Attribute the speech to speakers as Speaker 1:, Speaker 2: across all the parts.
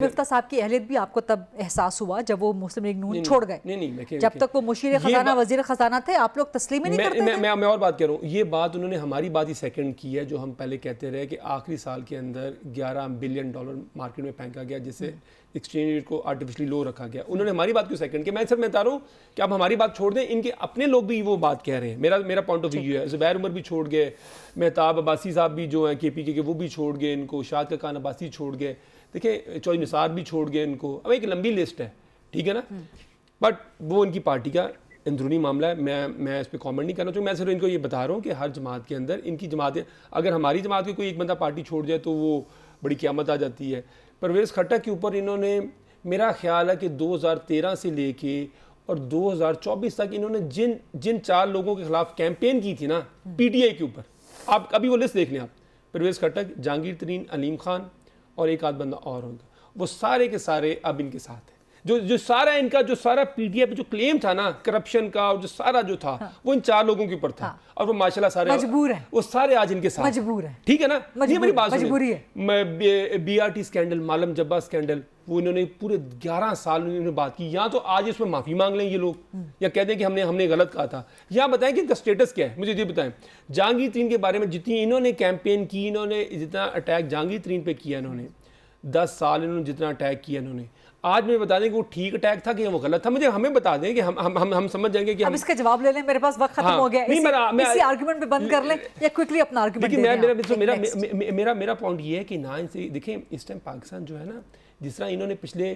Speaker 1: मिफ्ता साहब की अहलियत भी आपको तब एहसास हुआ जब वो मुस्लिम लीग नून छोड़ गए।
Speaker 2: नहीं,
Speaker 1: जब तक वो मुशीर खजाना वजीर खजाना थे आप लोग तस्लीम ही नहीं करते थे।
Speaker 2: मैं और बात कह रहा हूँ, ये बात उन्होंने हमारी बात ही सेकंड की है, जो हम पहले कहते रहे कि आखिरी साल के अंदर 11 बिलियन डॉलर मार्केट में फेंका गया, जिससे एक्सचेंज रेट को आर्टिफिशियली लो रखा गया। उन्होंने हमारी बात क्यों सेकंड की? मैं सिर्फ बता रहा हूँ कि आप हमारी बात छोड़ दें, इनके अपने लोग भी वो बात कह रहे हैं। मेरा पॉइंट ऑफ व्यू है। ज़ुबैर उमर भी छोड़ गए, मेहताब अब्बासी साहब भी जो हैं KPK के, वो भी छोड़ गए इनको, शाद खान अब्बासी छोड़ गए, देखिए चौधरी निसार भी छोड़ गए इनको। अब एक लंबी लिस्ट है, ठीक है ना, बट वो इनकी पार्टी का अंदरूनी मामला है। मैं इस पर कमेंट नहीं करना चाहूँ। मैं सिर्फ इनको ये बता रहा हूँ कि हर जमात के अंदर इनकी जमातें, अगर हमारी जमात के कोई एक बंदा पार्टी छोड़ जाए तो वो बड़ी क़यामत आ जाती है। परवेज़ खट्टक के ऊपर इन्होंने, मेरा ख्याल है कि 2013 से लेके और 2024 तक इन्होंने जिन 4 लोगों के खिलाफ कैंपेन की थी ना PTI के ऊपर, आप अभी वो लिस्ट देख लें आप, परवेज़ खट्टक, जहांगीर तरीन, अलीम खान और एक आध बंदा और होगा, वो सारे के सारे अब इनके साथ हैं। जो सारा इनका जो सारा PTI पे जो क्लेम था ना करप्शन का, और जो सारा जो था वो इन 4 लोगों के ऊपर था। और वो माशाल्लाह सारे
Speaker 1: मजबूर है,
Speaker 2: वो सारे आज इनके साथ
Speaker 1: मजबूर है,
Speaker 2: ठीक है ना। ये मेरी बात
Speaker 1: मजबूरी है।
Speaker 2: BRT स्कैंडल, मालम जब्बा स्कैंडल, वो इन्होंने पूरे 11 साल उन्होंने बात की। या तो आज इसमें माफी मांग लें ये लोग, या कहते हैं कि हमने गलत कहा था, या बताएं कि इनका स्टेटस क्या है। मुझे ये बताएं, जहांगीर तरीन के बारे में जितनी इन्होंने कैंपेन की, इन्होंने जितना अटैक जहांगीर तरीन पे किया, इन्होंने 10 साल इन्होंने जितना अटैक किया इन्होंने, आज मैं बता दें कि वो ठीक अटैक था कि वो गलत था। मुझे हमें बता दें कि हम समझ जाएंगे कि
Speaker 1: अब इसका जवाब ले लें, मेरे पास वक्त खत्म हो गया। इसी आर्गुमेंट पे बंद कर लें या क्विकली अपना आर्गुमेंट दे दें।
Speaker 2: मेरा पॉइंट ये है कि ना इनसे देखें, इस टाइम पाकिस्तान जो है ना, जिस तरह इन्होंने पिछले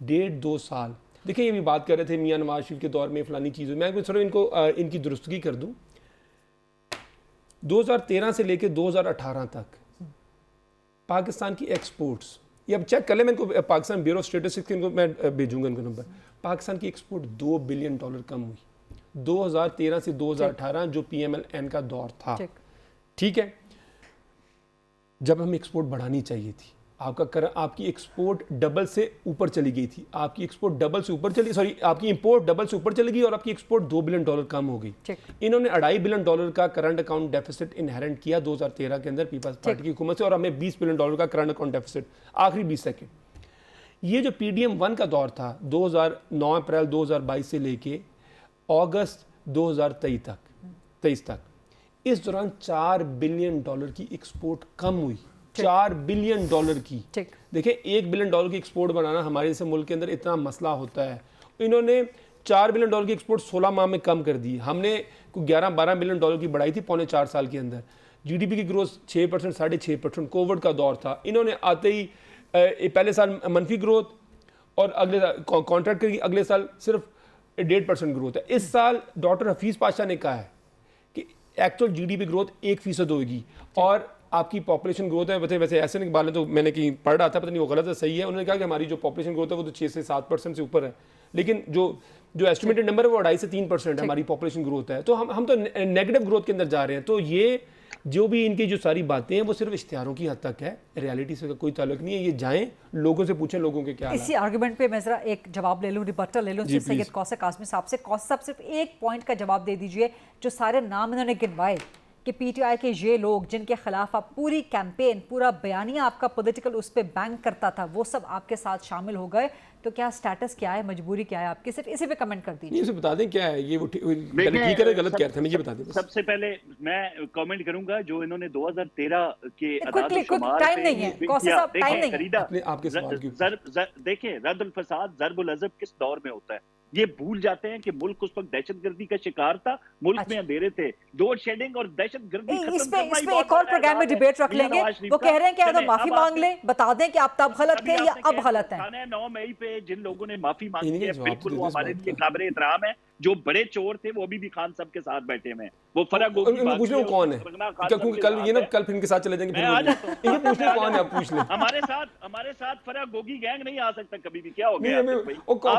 Speaker 2: 1.5-2 साल, देखिए ये भी बात कर रहे थे मियां नवाज शरीफ के दौर में फलानी चीज़, मैं थोड़ा इनको इनकी दुरुस्तगी कर दूं। 2013 से लेकर 2018 तक पाकिस्तान की एक्सपोर्ट्स, ये अब चेक कर ले, मैं इनको पाकिस्तान ब्यूरो ऑफ स्टैटिस्टिक्स इनको मैं भेजूंगा इनको नंबर। पाकिस्तान की एक्सपोर्ट $2 बिलियन कम हुई 2013 से 2018, जो PMLN का दौर था, ठीक है। जब हमें एक्सपोर्ट बढ़ानी चाहिए थी, आपकी एक्सपोर्ट डबल से ऊपर चली गई थी, आपकी एक्सपोर्ट डबल से ऊपर चली, सॉरी आपकी इंपोर्ट डबल से ऊपर चली गई, और आपकी एक्सपोर्ट $2 बिलियन कम हो गई। इन्होंने $2.5 बिलियन का करंट अकाउंट डेफिसिट इनहेरेंट किया 2013 के अंदर पीपल्स पार्टी की हुकूमत से, और हमें $20 बिलियन का करंट अकाउंट डेफिसिट आखिरी 20 सेकेंड। ये जो PDM-1 का दौर था 9 अप्रैल 2022 से लेके अगस्त 2023 तक, इस दौरान $4 बिलियन की एक्सपोर्ट कम हुई, $4 बिलियन की। देखिए $1 बिलियन की एक्सपोर्ट बनाना हमारे जैसे मुल्क के अंदर इतना मसला होता है। इन्होंने $4 बिलियन की एक्सपोर्ट 16 माह में कम कर दी। हमने 11-12 बिलियन की बढ़ाई थी पौने 4 साल के अंदर। GDP की ग्रोथ 6%, 6.5%, कोविड का दौर था। इन्होंने आते ही पहले साल मनफी ग्रोथ, और अगले कॉन्ट्रैक्ट करके अगले साल सिर्फ 1.5% ग्रोथ है। इस साल डॉक्टर हफीज़ पाशा ने कहा है कि एक्चुअल GDP ग्रोथ 1% होगी, और आपकी पॉपुलेशन ग्रोथ है, वैसे ऐसे नहीं बात है, तो मैंने कहीं पढ़ रहा था, पता नहीं वो गलत है सही है। उन्होंने कहा कि हमारी जो पॉपुलेशन ग्रोथ है वो तो 6 से 7% से ऊपर है, लेकिन जो एस्टिमेटेड नंबर है वो 2.5 से 3% हमारी पॉपुलेशन ग्रोथ है। तो हम तो नेगेटिव ग्रोथ के अंदर जा रहे हैं। तो ये जो भी इनकी जो सारी बातें हैं वो सिर्फ इश्तिहारों की हद तक है, रियलिटी से कोई ताल्लुक नहीं है। ये जाएं लोगों से पूछें लोगों के क्या।
Speaker 1: इसी आर्गुमेंट पे मैं जरा एक जवाब ले लूं, रिबर्टल ले लूं सैयद कौसर काज़मी साहब से। कौसर साहब सिर्फ एक पॉइंट का जवाब दे दीजिए, जो सारे नाम इन्होंने गिनवाए कि PTI के ये लोग जिनके खिलाफ आप पूरी कैंपेन, पूरा बयानिया आपका पॉलिटिकल उस पर बैंक करता था, वो सब आपके साथ शामिल हो गए। तो क्या स्टेटस क्या है, मजबूरी क्या है आपकी? सिर्फ इसी पे कमेंट कर दीजिए।
Speaker 2: इसे बता दें क्या है ये, वो ठीक है गलत क्या था, मुझे बता दें।
Speaker 3: सबसे पहले मैं कमेंट करूंगा जो इन्होंने 2013 के
Speaker 1: टाइम नहीं है कौसर साहब, टाइम नहीं है।
Speaker 2: आपके सवाल की
Speaker 3: देखिए रद्दुल फसाद ज़र्बुल अज़ब किस दौर में होता है, ये भूल जाते हैं कि मुल्क उस वक्त दहशतगर्दी का शिकार था, मुल्क में अंधेरे थे। लोड शेडिंग और दहशतगर्दी
Speaker 1: इस पे एक और प्रोग्राम में डिबेट रख लेंगे। वो कह रहे हैं कि या तो माफी मांग लें, बता दें कि आप तब गलत थे या अब गलत हैं।
Speaker 3: 9 मई पे जिन लोगों ने माफी मांगी है, बिल्कुल वो हमारे लिए काबिल एहतराम है। जो बड़े चोर थे वो भी खान साहब के साथ बैठे हुए हैं। वो फराग गोगी
Speaker 2: पूछ लो कौन है, क्योंकि कल ये ना कल फिर इनके साथ चले जाएंगे, इनके पूछ लो कौन है, आप पूछ लें।
Speaker 3: हमारे साथ फराग गोगी गैंग नहीं आ सकता कभी भी। क्या हो गया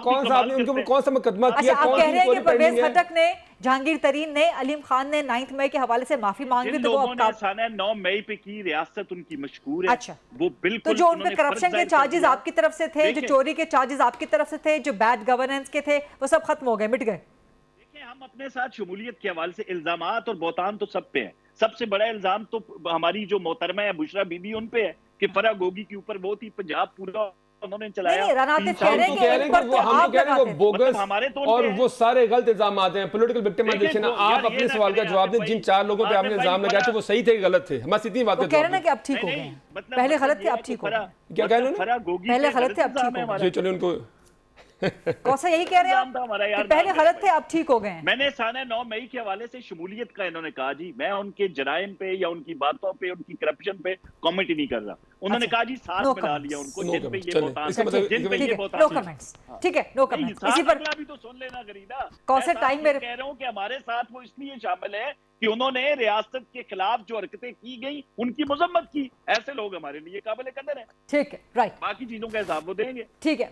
Speaker 2: कौन सा आपने उनके ऊपर कौन सा मुकदमा किया?
Speaker 1: आप कह रहे हैं कि परवेज खट्टक ने, जहांगीर तरीन ने, अलीम खान ने 9 मई के हवाले से माफी मांगी, तो वो
Speaker 3: 9 मई पे की रियासत उनकी मशहूर है।
Speaker 1: अच्छा,
Speaker 3: वो बिल्कुल,
Speaker 1: तो जो उन पे करप्शन के चार्जेस आपकी तरफ से थे, जो चोरी के चार्जेस आपकी तरफ से थे, जो बैड गवर्नेंस के थे, वो सब खत्म हो गए, मिट गए।
Speaker 3: हम अपने साथ शमूलियत के हवाले से इल्जामात और बौतान तो सब पे है। सबसे बड़ा इल्जाम तो हमारी जो मोहतरमा है बुशरा बीबी उन पे है कि फराग गोगी के ऊपर वो थी, पंजाब पूरा उन्होंने चलाया।
Speaker 1: नहीं, रन आतिफ कह रहे हैं
Speaker 2: हम तो
Speaker 1: कि
Speaker 2: कह रहे हैं
Speaker 1: इन पर
Speaker 2: कि
Speaker 1: तो
Speaker 2: हम तो
Speaker 1: आप
Speaker 2: कह रहे हैं
Speaker 1: लगाते
Speaker 2: कि
Speaker 1: हैं।
Speaker 2: बोगस
Speaker 3: मतलब हमारे तौर
Speaker 2: और
Speaker 3: पे है।
Speaker 2: वो सारे गलत इल्जाम आते हैं, पॉलिटिकल विक्टिमाइजेशन।
Speaker 3: देखिए,
Speaker 2: आप
Speaker 3: यार ये
Speaker 2: अपने
Speaker 3: ना
Speaker 2: सवाल का
Speaker 3: करें
Speaker 2: जवाब दें,
Speaker 3: आसिफ
Speaker 2: जिन
Speaker 3: भाई,
Speaker 2: 4 लोगों पे आपने
Speaker 3: आसिफ भाई,
Speaker 2: इल्जाम लगाए थे वो सही थे गलत थे, हमारी इतनी बातें
Speaker 1: वो कह रहे हैं ना कि अब ठीक
Speaker 3: नहीं,
Speaker 1: हो गए
Speaker 3: नहीं,
Speaker 1: हैं।
Speaker 3: मतलब
Speaker 1: पहले
Speaker 3: मतलब
Speaker 1: गलत थे,
Speaker 3: ये
Speaker 1: अब
Speaker 3: है कि
Speaker 1: ठीक हो
Speaker 3: फरा-
Speaker 1: गए।
Speaker 2: क्या कह रहे हैं
Speaker 3: मतलब फरा गोगी
Speaker 1: पहले
Speaker 3: पे
Speaker 1: गलत थे, अब
Speaker 3: इल्जाम
Speaker 1: ठीक
Speaker 3: है
Speaker 1: हो गए।
Speaker 3: हमारा।
Speaker 2: ये चलो उनको
Speaker 1: कौसा यही कह रहे हैं आप
Speaker 3: इल्जाम था हमारा
Speaker 1: कि
Speaker 3: यार,
Speaker 1: पहले
Speaker 3: ना
Speaker 1: गलत
Speaker 3: करें
Speaker 1: थे, अब ठीक हो गए हैं?
Speaker 3: मैंने साने 9 मई के हवाले से शमूलियत का इन्होंने कहा जी, मैं उनके जराइम पे या उनकी बातों पे, उनकी करप्शन पे कमेंट ही नहीं कर रहा। उन्होंने
Speaker 1: अच्छा,
Speaker 3: कहा जी साथ
Speaker 1: no
Speaker 3: मिला
Speaker 1: comments.
Speaker 3: लिया उनको,
Speaker 2: No
Speaker 3: जिन पे
Speaker 2: comments,
Speaker 3: ये
Speaker 2: चलें।
Speaker 3: बहुत
Speaker 2: इसका मतलब-
Speaker 3: जिन पे
Speaker 1: ठीक
Speaker 3: ये
Speaker 1: है,
Speaker 3: बहुत
Speaker 1: नो कमेंट्स। ठीक है, नो कमेंट्स। इसी पर
Speaker 3: अगला भी तो सुन लेना गरीदा।
Speaker 1: कौन से
Speaker 3: मैं
Speaker 1: टाइम
Speaker 3: साथ
Speaker 1: में
Speaker 3: ये कह रहा हूँ कि हमारे साथ वो इसलिए शामिल है कि उन्होंने रियासत के खिलाफ जो हरकतें की गई उनकी मजम्मत की। ऐसे लोग हमारे लिए काबिल कदर है।
Speaker 1: ठीक है, राइट,
Speaker 3: बाकी चीजों का हिसाब वो देंगे।
Speaker 1: ठीक है।